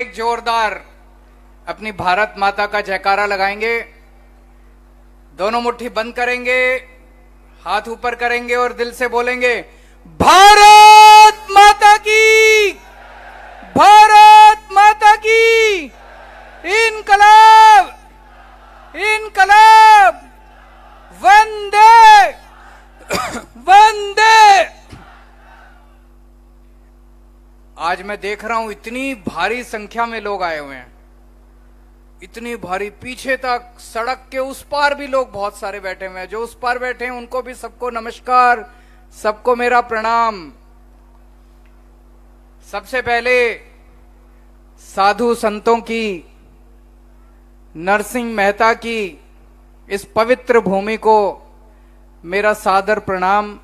एक जोरदार अपनी भारत माता का जयकारा लगाएंगे। दोनों मुट्ठी बंद करेंगे, हाथ ऊपर करेंगे और दिल से बोलेंगे, भारत माता की, भारत माता की, इनकलाब, इनकलाब, वंदे वंदे। आज मैं देख रहा हूं इतनी भारी संख्या में लोग आए हुए हैं, इतनी भारी, पीछे तक सड़क के उस पार भी लोग बहुत सारे बैठे हुए हैं। जो उस पार बैठे हैं उनको भी सबको नमस्कार, सबको मेरा प्रणाम। सबसे पहले साधु संतों की, नरसिंह मेहता की इस पवित्र भूमि को मेरा सादर प्रणाम।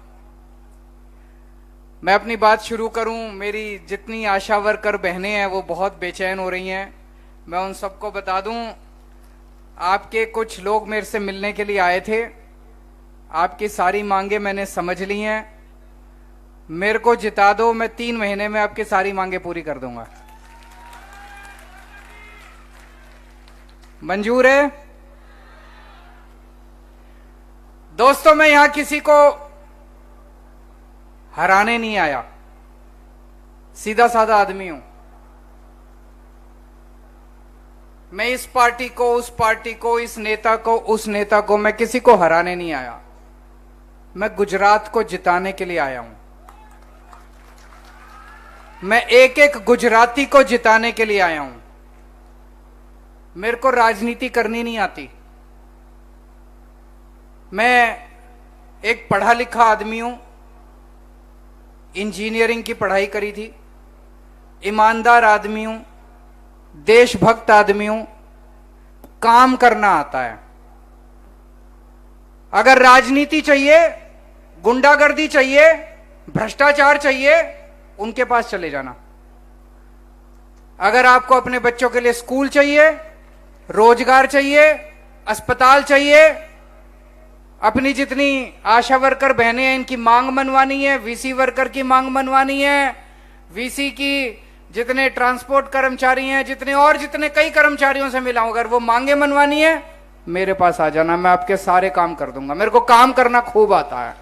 मैं अपनी बात शुरू करूं। मेरी जितनी आशा वर्कर बहनें हैं वो बहुत बेचैन हो रही हैं। मैं उन सबको बता दूं, आपके कुछ लोग मेरे से मिलने के लिए आए थे, आपकी सारी मांगे मैंने समझ ली हैं। मेरे को जिता दो, मैं 3 महीने में आपकी सारी मांगे पूरी कर दूंगा। मंजूर है? दोस्तों, मैं यहां किसी को हराने नहीं आया, सीधा साधा आदमी हूं। मैं इस पार्टी को, उस पार्टी को, इस नेता को, उस नेता को, मैं किसी को हराने नहीं आया। मैं गुजरात को जिताने के लिए आया हूं। मैं एक एक गुजराती को जिताने के लिए आया हूं। मेरे को राजनीति करनी नहीं आती। मैं एक पढ़ा लिखा आदमी हूं, इंजीनियरिंग की पढ़ाई करी थी, ईमानदार आदमी हूं, देशभक्त आदमी हूं, काम करना आता है। अगर राजनीति चाहिए, गुंडागर्दी चाहिए, भ्रष्टाचार चाहिए, उनके पास चले जाना। अगर आपको अपने बच्चों के लिए स्कूल चाहिए, रोजगार चाहिए, अस्पताल चाहिए, अपनी जितनी आशा वर्कर बहनें हैं इनकी मांग मनवानी है, वीसी वर्कर की मांग मनवानी है, वीसी की जितने ट्रांसपोर्ट कर्मचारी हैं, जितने कई कर्मचारियों से मिला हूं, अगर वो मांगे मनवानी है मेरे पास आ जाना, मैं आपके सारे काम कर दूंगा। मेरे को काम करना खूब आता है।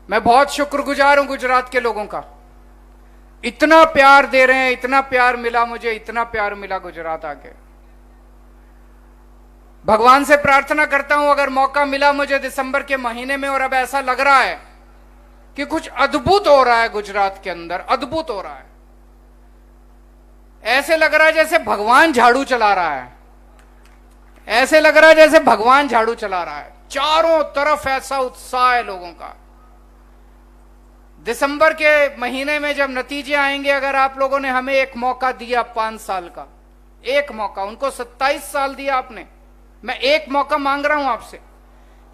मैं बहुत शुक्रगुजार हूं गुजरात के लोगों का। इतना प्यार दे रहे हैं, इतना प्यार मिला मुझे, इतना प्यार मिला गुजरात आके। भगवान से प्रार्थना करता हूं अगर मौका मिला मुझे दिसंबर के महीने में, और अब ऐसा लग रहा है कि कुछ अद्भुत हो रहा है गुजरात के अंदर, अद्भुत हो रहा है। ऐसे लग रहा है जैसे भगवान झाड़ू चला रहा है, ऐसे लग रहा है जैसे भगवान झाड़ू चला रहा है। चारों तरफ ऐसा उत्साह है लोगों का। दिसंबर के महीने में जब नतीजे आएंगे, अगर आप लोगों ने हमें एक मौका दिया 5 साल का, एक मौका, उनको 27 साल दिया आपने, मैं एक मौका मांग रहा हूं आपसे।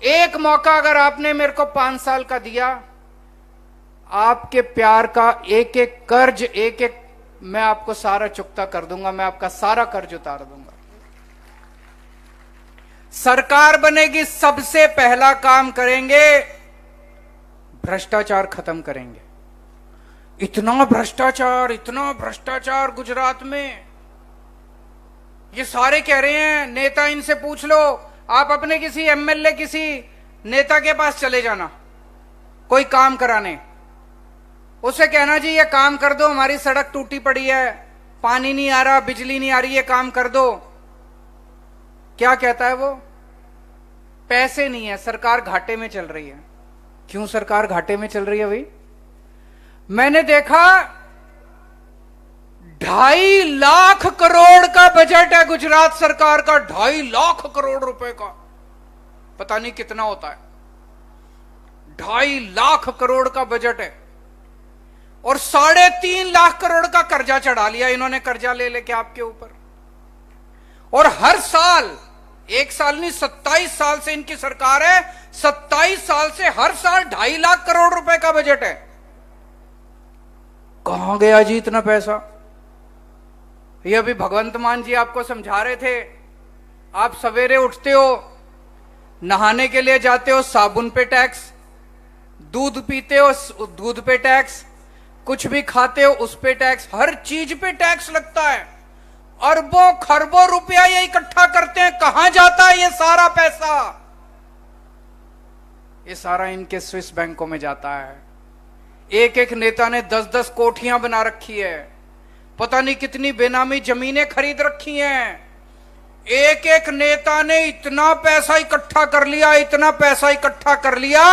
एक मौका अगर आपने मेरे को 5 साल का दिया, आपके प्यार का एक एक कर्ज, एक एक मैं आपको सारा चुकता कर दूंगा। मैं आपका सारा कर्ज उतार दूंगा। सरकार बनेगी, सबसे पहला काम करेंगे, भ्रष्टाचार खत्म करेंगे। इतना भ्रष्टाचार, इतना भ्रष्टाचार गुजरात में, ये सारे कह रहे हैं। नेता, इनसे पूछ लो, आप अपने किसी एमएलए, किसी नेता के पास चले जाना कोई काम कराने, उसे कहना जी ये काम कर दो, हमारी सड़क टूटी पड़ी है, पानी नहीं आ रहा, बिजली नहीं आ रही, ये काम कर दो। क्या कहता है वो? पैसे नहीं है, सरकार घाटे में चल रही है। क्यों सरकार घाटे में चल रही है भाई? मैंने देखा 2.5 लाख करोड़ का बजट है गुजरात सरकार का, 2.5 लाख करोड़ रुपए का। पता नहीं कितना होता है। 2.5 लाख करोड़ का बजट है और 3.5 लाख करोड़ का कर्जा चढ़ा लिया इन्होंने, कर्जा ले लेके आपके ऊपर। और हर साल, एक साल नहीं, 27 साल से इनकी सरकार है, 27 साल से हर साल 2.5 लाख करोड़ रुपए का बजट है। कहां गया जी इतना पैसा? ये अभी भगवंत मान जी आपको समझा रहे थे। आप सवेरे उठते हो, नहाने के लिए जाते हो, साबुन पे टैक्स, दूध पीते हो, दूध पे टैक्स, कुछ भी खाते हो उस पे टैक्स, हर चीज पे टैक्स लगता है। अरबों खरबों रुपया ये इकट्ठा करते हैं, कहां जाता है ये सारा पैसा? ये सारा इनके स्विस बैंकों में जाता है। एक एक नेता ने 10-10 कोठियां बना रखी है, पता नहीं कितनी बेनामी जमीनें खरीद रखी हैं। एक एक नेता ने इतना पैसा इकट्ठा कर लिया, इतना पैसा इकट्ठा कर लिया,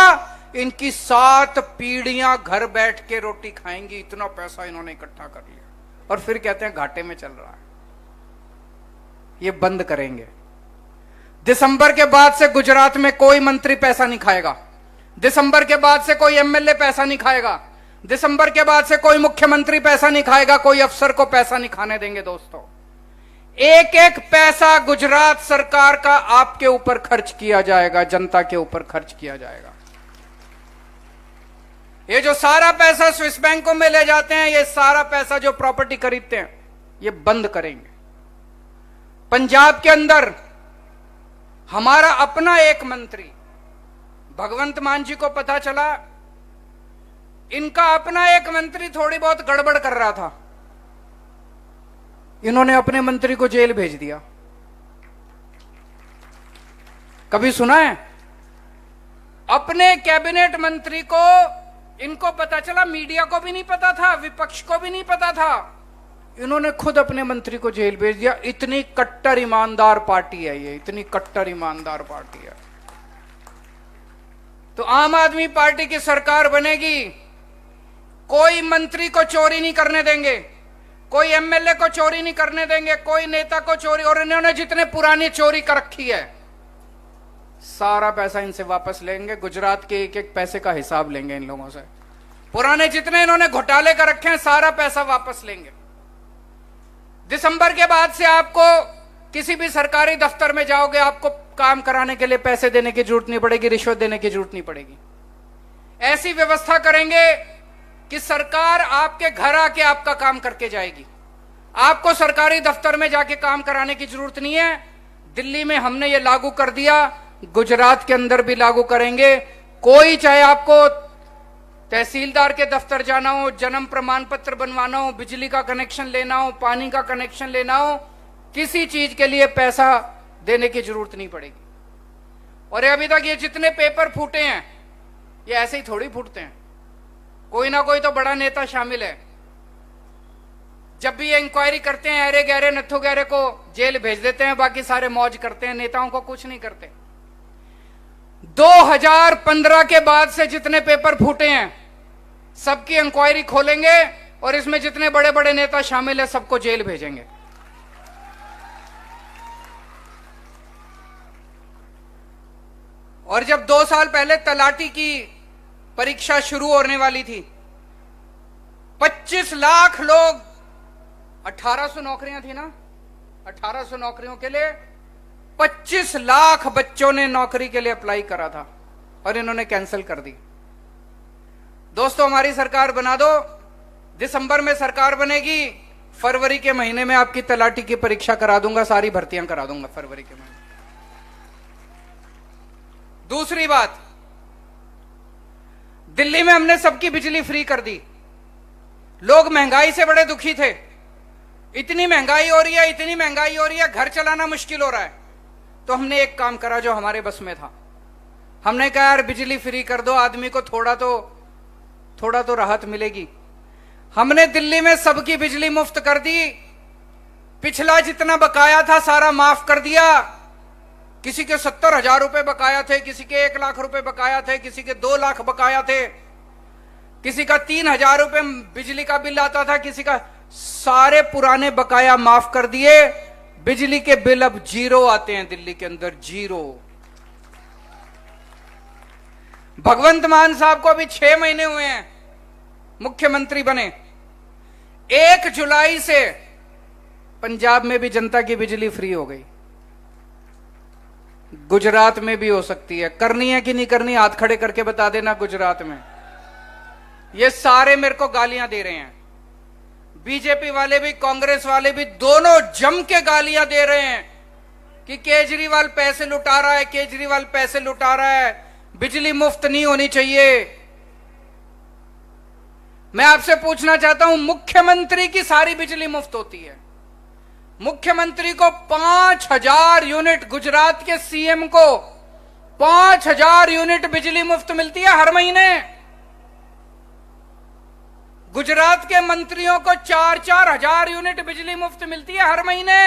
इनकी 7 पीढ़ियां घर बैठ के रोटी खाएंगी, इतना पैसा इन्होंने इकट्ठा कर लिया। और फिर कहते हैं घाटे में चल रहा है। ये बंद करेंगे। दिसंबर के बाद से गुजरात में कोई मंत्री पैसा नहीं खाएगा। दिसंबर के बाद से कोई एमएलए पैसा नहीं खाएगा। दिसंबर के बाद से कोई मुख्यमंत्री पैसा नहीं खाएगा, कोई अफसर को पैसा नहीं खाने देंगे। दोस्तों, एक एक पैसा गुजरात सरकार का आपके ऊपर खर्च किया जाएगा, जनता के ऊपर खर्च किया जाएगा। ये जो सारा पैसा स्विस बैंकों में ले जाते हैं, ये सारा पैसा जो प्रॉपर्टी खरीदते हैं, ये बंद करेंगे। पंजाब के अंदर हमारा अपना एक मंत्री भगवंत मान जी को पता चला, इनका अपना एक मंत्री थोड़ी बहुत गड़बड़ कर रहा था, इन्होंने अपने मंत्री को जेल भेज दिया। कभी सुना है? अपने कैबिनेट मंत्री को इनको पता चला, मीडिया को भी नहीं पता था, विपक्ष को भी नहीं पता था, इन्होंने खुद अपने मंत्री को जेल भेज दिया। इतनी कट्टर ईमानदार पार्टी है ये, इतनी कट्टर ईमानदार पार्टी है। तो आम आदमी पार्टी की सरकार बनेगी, कोई मंत्री को चोरी नहीं करने देंगे, कोई एमएलए को चोरी नहीं करने देंगे, कोई नेता को चोरी। और इन्होंने जितने पुरानी चोरी कर रखी है, सारा पैसा इनसे वापस लेंगे। गुजरात के एक एक पैसे का हिसाब लेंगे इन लोगों से। पुराने जितने इन्होंने घोटाले कर रखे हैं, सारा पैसा वापस लेंगे। दिसंबर के बाद से आपको किसी भी सरकारी दफ्तर में जाओगे, आपको काम कराने के लिए पैसे देने की जरूरत नहीं पड़ेगी, रिश्वत देने की जरूरत नहीं पड़ेगी। ऐसी व्यवस्था करेंगे कि सरकार आपके घर आके आपका काम करके जाएगी। आपको सरकारी दफ्तर में जाके काम कराने की जरूरत नहीं है। दिल्ली में हमने ये लागू कर दिया, गुजरात के अंदर भी लागू करेंगे। कोई, चाहे आपको तहसीलदार के दफ्तर जाना हो, जन्म प्रमाण पत्र बनवाना हो, बिजली का कनेक्शन लेना हो, पानी का कनेक्शन लेना हो, किसी चीज के लिए पैसा देने की जरूरत नहीं पड़ेगी। और अभी तक ये जितने पेपर फूटे हैं, ये ऐसे ही थोड़ी फूटते हैं, कोई ना कोई तो बड़ा नेता शामिल है। जब भी ये इंक्वायरी करते हैं, अरे गहरे नथु गहरे को जेल भेज देते हैं, बाकी सारे मौज करते हैं, नेताओं को कुछ नहीं करते। 2015 के बाद से जितने पेपर फूटे हैं, सबकी इंक्वायरी खोलेंगे और इसमें जितने बड़े बड़े नेता शामिल है, सबको जेल भेजेंगे। और जब 2 साल पहले तलाटी की परीक्षा शुरू होने वाली थी, 25 लाख लोग, 1800 नौकरियां थी ना, 1800 नौकरियों के लिए 25 लाख बच्चों ने नौकरी के लिए अप्लाई करा था और इन्होंने कैंसिल कर दी। दोस्तों, हमारी सरकार बना दो, दिसंबर में सरकार बनेगी, फरवरी के महीने में आपकी तलाटी की परीक्षा करा दूंगा, सारी भर्तियां करा दूंगा फरवरी के महीने। दूसरी बात, दिल्ली में हमने सबकी बिजली फ्री कर दी। लोग महंगाई से बड़े दुखी थे, इतनी महंगाई हो रही है, इतनी महंगाई हो रही है, घर चलाना मुश्किल हो रहा है। तो हमने एक काम करा जो हमारे बस में था, हमने कहा यार बिजली फ्री कर दो, आदमी को थोड़ा तो राहत मिलेगी। हमने दिल्ली में सबकी बिजली मुफ्त कर दी, पिछला जितना बकाया था सारा माफ कर दिया। किसी के 70,000 रुपए बकाया थे, किसी के 1 लाख रुपए बकाया थे, किसी के 2 लाख बकाया थे, किसी का 3,000 रुपए बिजली का बिल आता था, किसी का, सारे पुराने बकाया माफ कर दिए। बिजली के बिल अब 0 आते हैं दिल्ली के अंदर, 0। भगवंत मान साहब को अभी 6 महीने हुए हैं मुख्यमंत्री बने। 1 जुलाई से पंजाब में भी जनता की बिजली फ्री हो गई, गुजरात में भी हो सकती है। करनी है कि नहीं करनी, हाथ खड़े करके बता देना गुजरात में। ये सारे मेरे को गालियां दे रहे हैं, बीजेपी वाले भी, कांग्रेस वाले भी, दोनों जम के गालियां दे रहे हैं कि केजरीवाल पैसे लुटा रहा है, केजरीवाल पैसे लुटा रहा है, बिजली मुफ्त नहीं होनी चाहिए। मैं आपसे पूछना चाहता हूं, मुख्यमंत्री की सारी बिजली मुफ्त होती है। मुख्यमंत्री को 5,000 यूनिट, गुजरात के सीएम को 5,000 यूनिट बिजली मुफ्त मिलती है हर महीने। गुजरात के मंत्रियों को 4-4 हजार यूनिट बिजली मुफ्त मिलती है हर महीने।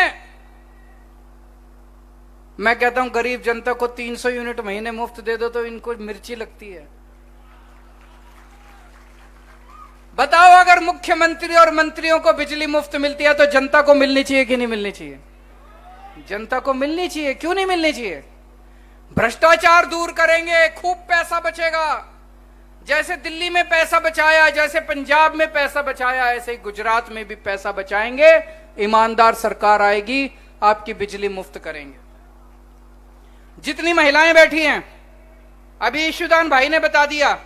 मैं कहता हूं गरीब जनता को 300 यूनिट महीने मुफ्त दे दो तो इनको मिर्ची लगती है। बताओ, अगर मुख्यमंत्री और मंत्रियों को बिजली मुफ्त मिलती है तो जनता को मिलनी चाहिए कि नहीं मिलनी चाहिए? जनता को मिलनी चाहिए। क्यों नहीं मिलनी चाहिए? भ्रष्टाचार दूर करेंगे, खूब पैसा बचेगा। जैसे दिल्ली में पैसा बचाया, जैसे पंजाब में पैसा बचाया, ऐसे ही गुजरात में भी पैसा बचाएंगे। ईमानदार सरकार आएगी, आपकी बिजली मुफ्त करेंगे। जितनी महिलाएं बैठी हैं, अभी ईशुदान भाई ने बता दिया,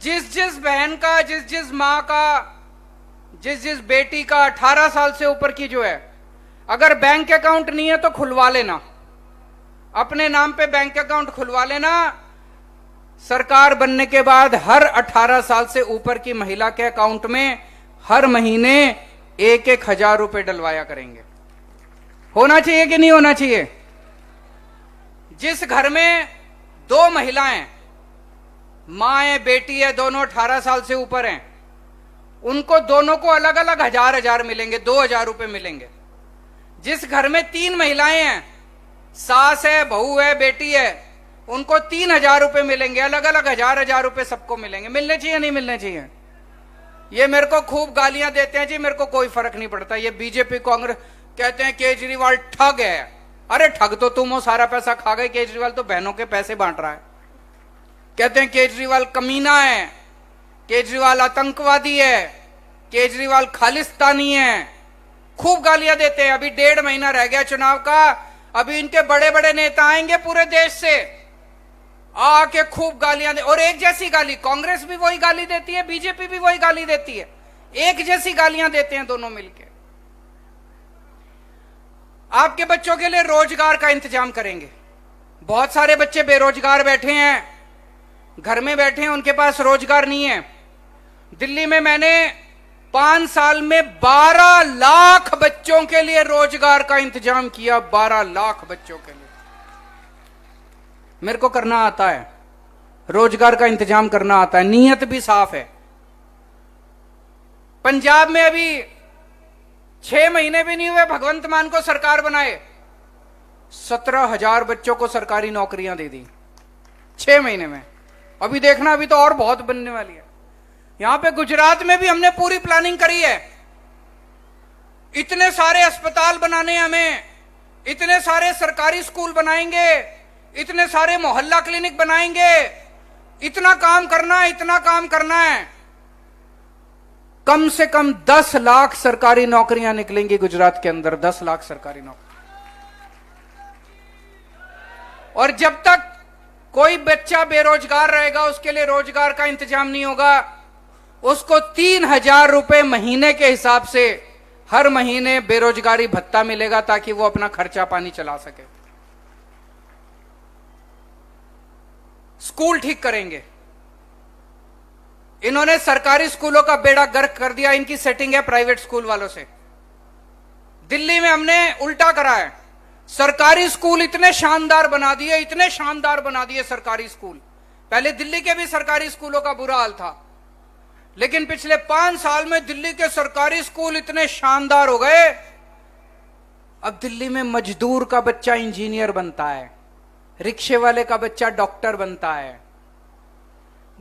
जिस जिस बहन का, जिस जिस मां का, जिस जिस बेटी का 18 साल से ऊपर की जो है, अगर बैंक अकाउंट नहीं है तो खुलवा लेना, अपने नाम पे बैंक अकाउंट खुलवा लेना। सरकार बनने के बाद हर 18 साल से ऊपर की महिला के अकाउंट में हर महीने 1-1 हजार रुपए डलवाया करेंगे। होना चाहिए कि नहीं होना चाहिए? जिस घर में 2 महिलाएं, मां है, बेटी है, दोनों 18 साल से ऊपर हैं, उनको दोनों को अलग अलग हजार मिलेंगे, 2,000 रुपए मिलेंगे। जिस घर में 3 महिलाएं हैं, सास है, बहू है, बेटी है, उनको 3,000 रुपए मिलेंगे, अलग अलग हजार रुपए सबको मिलेंगे। मिलने चाहिए नहीं मिलने चाहिए? ये मेरे को खूब गालियां देते हैं जी, मेरे को कोई फर्क नहीं पड़ता। ये बीजेपी कांग्रेस कहते हैं केजरीवाल ठग है। अरे ठग तो तुम हो, सारा पैसा खा गए। केजरीवाल तो बहनों के पैसे बांट रहा है। कहते हैं केजरीवाल कमीना है, केजरीवाल आतंकवादी है, केजरीवाल खालिस्तानी है। खूब गालियां देते हैं। अभी 1.5 महीना रह गया चुनाव का, अभी इनके बड़े बड़े नेता आएंगे पूरे देश से, आके खूब गालियां दे। और एक जैसी गाली, कांग्रेस भी वही गाली देती है, बीजेपी भी वही गाली देती है, एक जैसी गालियां देते हैं दोनों मिलकर। आपके बच्चों के लिए रोजगार का इंतजाम करेंगे। बहुत सारे बच्चे बेरोजगार बैठे हैं, घर में बैठे हैं, उनके पास रोजगार नहीं है। दिल्ली में मैंने 5 साल में 12 लाख बच्चों के लिए रोजगार का इंतजाम किया। 12 लाख बच्चों के लिए मेरे को करना आता है, रोजगार का इंतजाम करना आता है, नीयत भी साफ है। पंजाब में अभी 6 महीने भी नहीं हुए भगवंत मान को सरकार बनाए, 17,000 बच्चों को सरकारी नौकरियां दे दी 6 महीने में। अभी देखना, अभी तो और बहुत बनने वाली है। यहां पे गुजरात में भी हमने पूरी प्लानिंग करी है। इतने सारे अस्पताल बनाने हमें, इतने सारे सरकारी स्कूल बनाएंगे, इतने सारे मोहल्ला क्लिनिक बनाएंगे। इतना काम करना है, इतना काम करना है। कम से कम 10 लाख सरकारी नौकरियां निकलेंगी गुजरात के अंदर, 10 लाख सरकारी नौकरी। और जब तक कोई बच्चा बेरोजगार रहेगा, उसके लिए रोजगार का इंतजाम नहीं होगा, उसको 3,000 रुपए महीने के हिसाब से हर महीने बेरोजगारी भत्ता मिलेगा, ताकि वो अपना खर्चा पानी चला सके। स्कूल ठीक करेंगे। इन्होंने सरकारी स्कूलों का बेड़ा गर्क कर दिया, इनकी सेटिंग है प्राइवेट स्कूल वालों से। दिल्ली में हमने उल्टा करा है, सरकारी स्कूल इतने शानदार बना दिए, इतने शानदार बना दिए सरकारी स्कूल। पहले दिल्ली के भी सरकारी स्कूलों का बुरा हाल था, लेकिन पिछले 5 साल में दिल्ली के सरकारी स्कूल इतने शानदार हो गए, अब दिल्ली में मजदूर का बच्चा इंजीनियर बनता है, रिक्शे वाले का बच्चा डॉक्टर बनता है,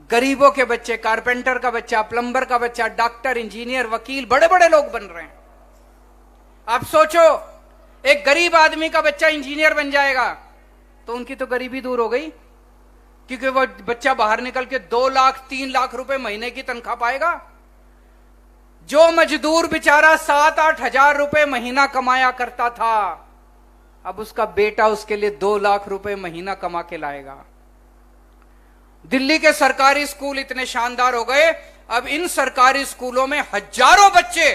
गरीबों के बच्चे, कारपेंटर का बच्चा, प्लम्बर का बच्चा डॉक्टर, इंजीनियर, वकील, बड़े बड़े लोग बन रहे हैं। आप सोचो, एक गरीब आदमी का बच्चा इंजीनियर बन जाएगा तो उनकी तो गरीबी दूर हो गई, क्योंकि वो बच्चा बाहर निकल के 2 लाख 3 लाख रुपए महीने की तनख्वाह पाएगा। जो मजदूर बेचारा 7-8 हजार रुपए महीना कमाया करता था, अब उसका बेटा उसके लिए 2 लाख रुपए महीना कमा के लाएगा। दिल्ली के सरकारी स्कूल इतने शानदार हो गए, अब इन सरकारी स्कूलों में हजारों बच्चे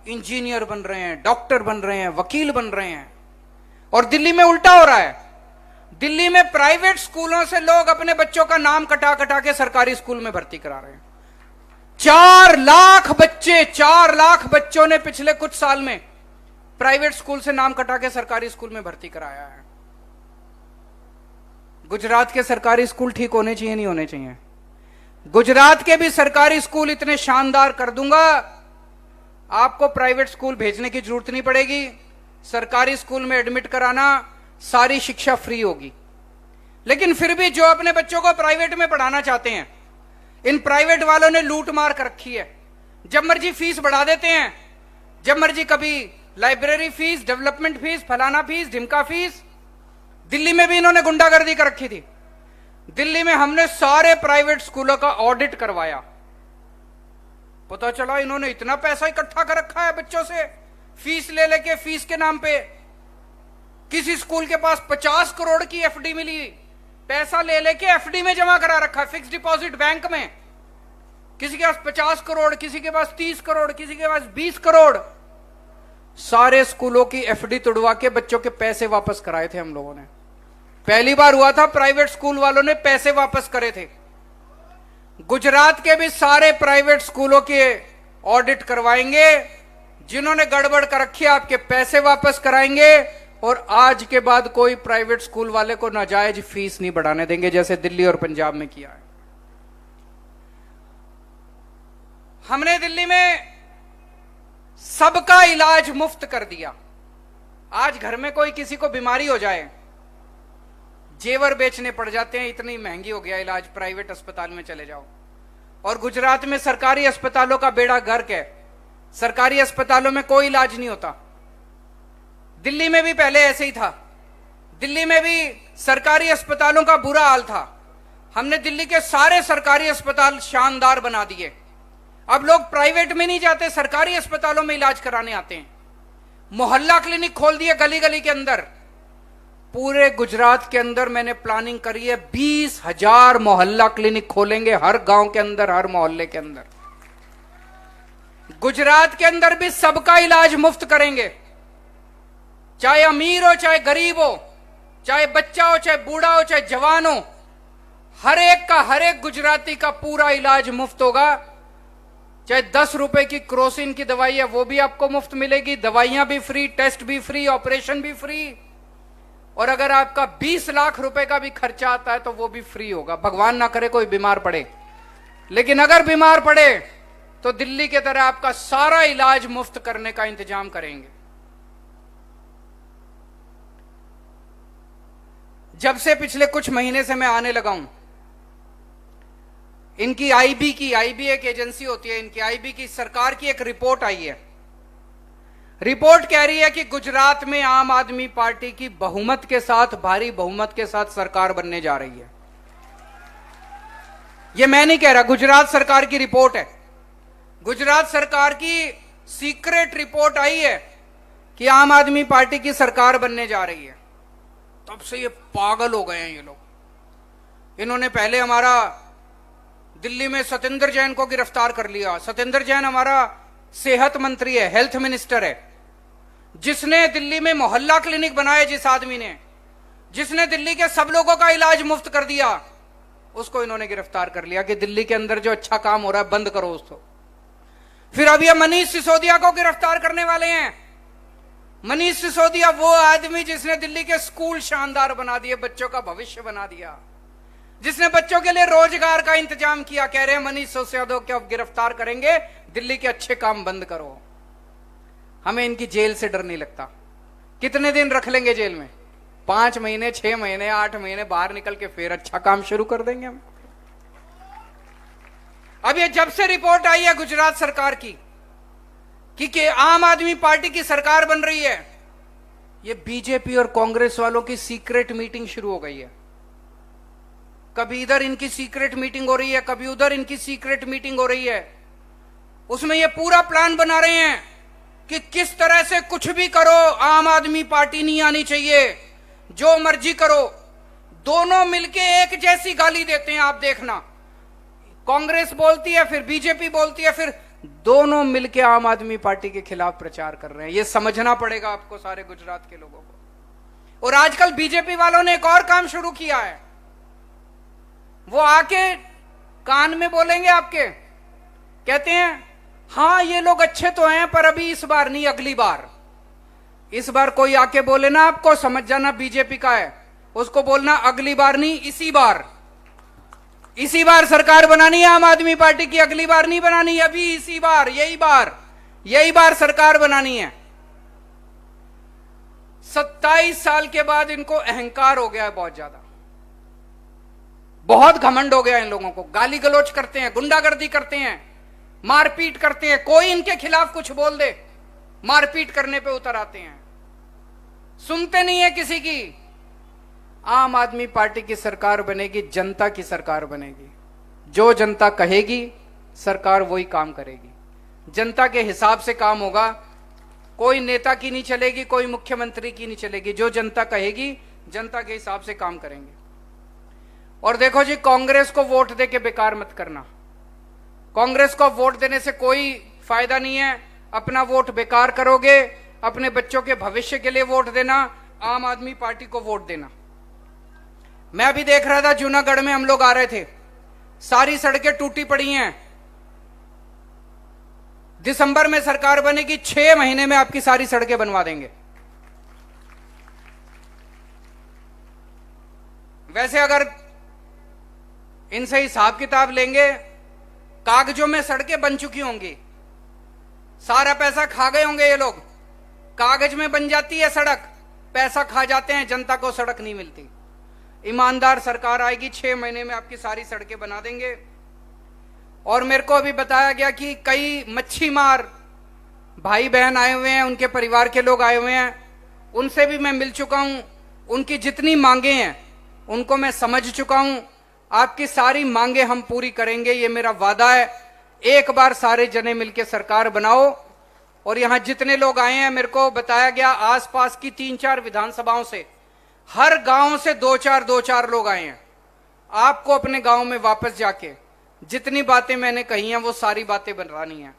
इंजीनियर बन रहे हैं, डॉक्टर बन रहे हैं, वकील बन रहे हैं। और दिल्ली में उल्टा हो रहा है, दिल्ली में प्राइवेट स्कूलों से लोग अपने बच्चों का नाम कटा कटा के सरकारी स्कूल में भर्ती करा रहे हैं। 4 लाख बच्चों ने पिछले कुछ साल में प्राइवेट स्कूल से नाम कटा के सरकारी स्कूल में भर्ती कराया है। गुजरात के सरकारी स्कूल ठीक होने चाहिए, नहीं होने चाहिए? गुजरात के भी सरकारी स्कूल इतने शानदार कर दूंगा, आपको प्राइवेट स्कूल भेजने की जरूरत नहीं पड़ेगी। सरकारी स्कूल में एडमिट कराना, सारी शिक्षा फ्री होगी। लेकिन फिर भी जो अपने बच्चों को प्राइवेट में पढ़ाना चाहते हैं, इन प्राइवेट वालों ने लूट मार कर रखी है। जब मर्जी फीस बढ़ा देते हैं, जब मर्जी कभी लाइब्रेरी फीस, डेवलपमेंट फीस, फलाना फीस, ढिमका फीस। दिल्ली में भी इन्होंने गुंडागर्दी कर रखी थी। दिल्ली में हमने सारे प्राइवेट स्कूलों का ऑडिट करवाया, पता चला इन्होंने इतना पैसा इकट्ठा कर रखा है बच्चों से, फीस ले लेके, फीस के नाम पे। किसी स्कूल के पास 50 करोड़ की एफडी मिली, पैसा ले लेके एफडी में जमा करा रखा है, फिक्स डिपॉजिट बैंक में। किसी के पास 50 करोड़, किसी के पास 30 करोड़, किसी के पास 20 करोड़। सारे स्कूलों की एफडी तोड़वा के बच्चों के पैसे वापस कराए थे हम लोगों ने। पहली बार हुआ था प्राइवेट स्कूल वालों ने पैसे वापस करे थे। गुजरात के भी सारे प्राइवेट स्कूलों के ऑडिट करवाएंगे, जिन्होंने गड़बड़ कर रखी है आपके पैसे वापस कराएंगे, और आज के बाद कोई प्राइवेट स्कूल वाले को नाजायज फीस नहीं बढ़ाने देंगे, जैसे दिल्ली और पंजाब में किया है। हमने दिल्ली में सबका इलाज मुफ्त कर दिया। आज घर में कोई किसी को बीमारी हो जाए, जेवर बेचने पड़ जाते हैं, इतनी महंगी हो गया इलाज, प्राइवेट अस्पताल में चले जाओ। और गुजरात में सरकारी अस्पतालों का बेड़ा गर्क है, सरकारी अस्पतालों में कोई इलाज नहीं होता। दिल्ली में भी पहले ऐसे ही था, दिल्ली में भी सरकारी अस्पतालों का बुरा हाल था। हमने दिल्ली के सारे सरकारी अस्पताल शानदार बना दिए। अब लोग प्राइवेट में नहीं जाते, सरकारी अस्पतालों में इलाज कराने आते हैं। मोहल्ला क्लिनिक खोल दिए गली गली के अंदर। पूरे गुजरात के अंदर मैंने प्लानिंग करी है, 20,000 मोहल्ला क्लिनिक खोलेंगे हर गांव के अंदर, हर मोहल्ले के अंदर। गुजरात के अंदर भी सबका इलाज मुफ्त करेंगे, चाहे अमीर हो चाहे गरीब हो, चाहे बच्चा हो चाहे बूढ़ा हो चाहे जवान हो, हर एक गुजराती का पूरा इलाज मुफ्त होगा। चाहे 10 रुपए की क्रोसिन की दवाई है वो भी आपको मुफ्त मिलेगी, दवाइयां भी फ्री, टेस्ट भी फ्री, ऑपरेशन भी फ्री। और अगर आपका 20 लाख रुपए का भी खर्चा आता है तो वो भी फ्री होगा। भगवान ना करे कोई बीमार पड़े, लेकिन अगर बीमार पड़े तो दिल्ली की तरह आपका सारा इलाज मुफ्त करने का इंतजाम करेंगे। जब से पिछले कुछ महीने से मैं आने लगा हूं, इनकी आईबी एक एजेंसी होती है, इनकी आईबी की सरकार की एक रिपोर्ट आई है। रिपोर्ट कह रही है कि गुजरात में आम आदमी पार्टी की बहुमत के साथ, भारी बहुमत के साथ सरकार बनने जा रही है। यह मैं नहीं कह रहा, गुजरात सरकार की रिपोर्ट है। गुजरात सरकार की सीक्रेट रिपोर्ट आई है कि आम आदमी पार्टी की सरकार बनने जा रही है। तब से ये पागल हो गए हैं ये लोग। इन्होंने पहले हमारा दिल्ली में सत्येंद्र जैन को गिरफ्तार कर लिया। सत्येंद्र जैन हमारा सेहत मंत्री है, हेल्थ मिनिस्टर है, जिसने दिल्ली में मोहल्ला क्लिनिक बनाए, जिस आदमी ने, जिसने दिल्ली के सब लोगों का इलाज मुफ्त कर दिया, उसको इन्होंने गिरफ्तार कर लिया कि दिल्ली के अंदर जो अच्छा काम हो रहा है बंद करो उसको। फिर अब ये मनीष सिसोदिया को गिरफ्तार करने वाले हैं। मनीष सिसोदिया वो आदमी जिसने दिल्ली के स्कूल शानदार बना दिए, बच्चों का भविष्य बना दिया, जिसने बच्चों के लिए रोजगार का इंतजाम किया। कह रहे हैं मनीष सिसोदिया को अब गिरफ्तार करेंगे, दिल्ली के अच्छे काम बंद करो। हमें इनकी जेल से डर नहीं लगता। कितने दिन रख लेंगे जेल में? 5 महीने, 6 महीने, 8 महीने, बाहर निकल के फिर अच्छा काम शुरू कर देंगे हम। अब ये जब से रिपोर्ट आई है गुजरात सरकार की कि आम आदमी पार्टी की सरकार बन रही है, ये बीजेपी और कांग्रेस वालों की सीक्रेट मीटिंग शुरू हो गई है। कभी इधर इनकी सीक्रेट मीटिंग हो रही है, कभी उधर इनकी सीक्रेट मीटिंग हो रही है। उसमें ये पूरा प्लान बना रहे हैं कि किस तरह से कुछ भी करो, आम आदमी पार्टी नहीं आनी चाहिए, जो मर्जी करो। दोनों मिलके एक जैसी गाली देते हैं, आप देखना। कांग्रेस बोलती है, फिर बीजेपी बोलती है, फिर दोनों मिलके आम आदमी पार्टी के खिलाफ प्रचार कर रहे हैं। यह समझना पड़ेगा आपको, सारे गुजरात के लोगों को। और आजकल बीजेपी वालों ने एक और काम शुरू किया है। वो आके कान में बोलेंगे आपके कहते हैं हाँ ये लोग अच्छे तो हैं पर अभी इस बार नहीं, अगली बार। इस बार कोई आके बोले ना आपको, समझ जाना बीजेपी का है, उसको बोलना अगली बार नहीं, इसी बार। इसी बार सरकार बनानी है आम आदमी पार्टी की, अगली बार नहीं बनानी, अभी इसी बार, यही बार सरकार बनानी है। 27 साल के बाद इनको अहंकार हो गया है बहुत ज्यादा, बहुत घमंड हो गया इन लोगों को। गाली गलौज करते हैं, गुंडागर्दी करते हैं, मारपीट करते हैं, कोई इनके खिलाफ कुछ बोल दे मारपीट करने पे उतर आते हैं, सुनते नहीं है किसी की। आम आदमी पार्टी की सरकार बनेगी, जनता की सरकार बनेगी। जो जनता कहेगी सरकार वही काम करेगी, जनता के हिसाब से काम होगा। कोई नेता की नहीं चलेगी, कोई मुख्यमंत्री की नहीं चलेगी, जो जनता कहेगी जनता के हिसाब से काम करेंगे। और देखो जी, कांग्रेस को वोट दे के बेकार मत करना। कांग्रेस को वोट देने से कोई फायदा नहीं है, अपना वोट बेकार करोगे। अपने बच्चों के भविष्य के लिए वोट देना, आम आदमी पार्टी को वोट देना। मैं अभी देख रहा था, जूनागढ़ में हम लोग आ रहे थे, सारी सड़कें टूटी पड़ी हैं। दिसंबर में सरकार बनेगी, 6 महीने में आपकी सारी सड़कें बनवा देंगे। वैसे अगर इनसे हिसाब किताब लेंगे, कागजों में सड़कें बन चुकी होंगी, सारा पैसा खा गए होंगे ये लोग। कागज में बन जाती है सड़क, पैसा खा जाते हैं, जनता को सड़क नहीं मिलती। ईमानदार सरकार आएगी, 6 महीने में आपकी सारी सड़कें बना देंगे। और मेरे को अभी बताया गया कि कई मच्छी मार भाई बहन आए हुए हैं, उनके परिवार के लोग आए हुए हैं, उनसे भी मैं मिल चुका हूं। उनकी जितनी मांगे हैं उनको मैं समझ चुका हूं। आपकी सारी मांगे हम पूरी करेंगे, ये मेरा वादा है। एक बार सारे जने मिलकर सरकार बनाओ। और यहां जितने लोग आए हैं, मेरे को बताया गया आसपास की 3-4 विधानसभाओं से, हर गांव से 2-4 लोग आए हैं। आपको अपने गांव में वापस जाके जितनी बातें मैंने कही हैं वो सारी बातें बनवानी है।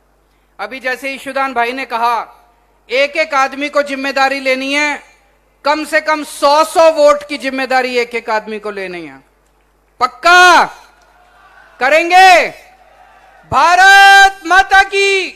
अभी जैसे ईशुदान भाई ने कहा, एक एक आदमी को जिम्मेदारी लेनी है, कम से कम 100 वोट की जिम्मेदारी एक एक आदमी को लेनी है। पक्का करेंगे? भारत माता की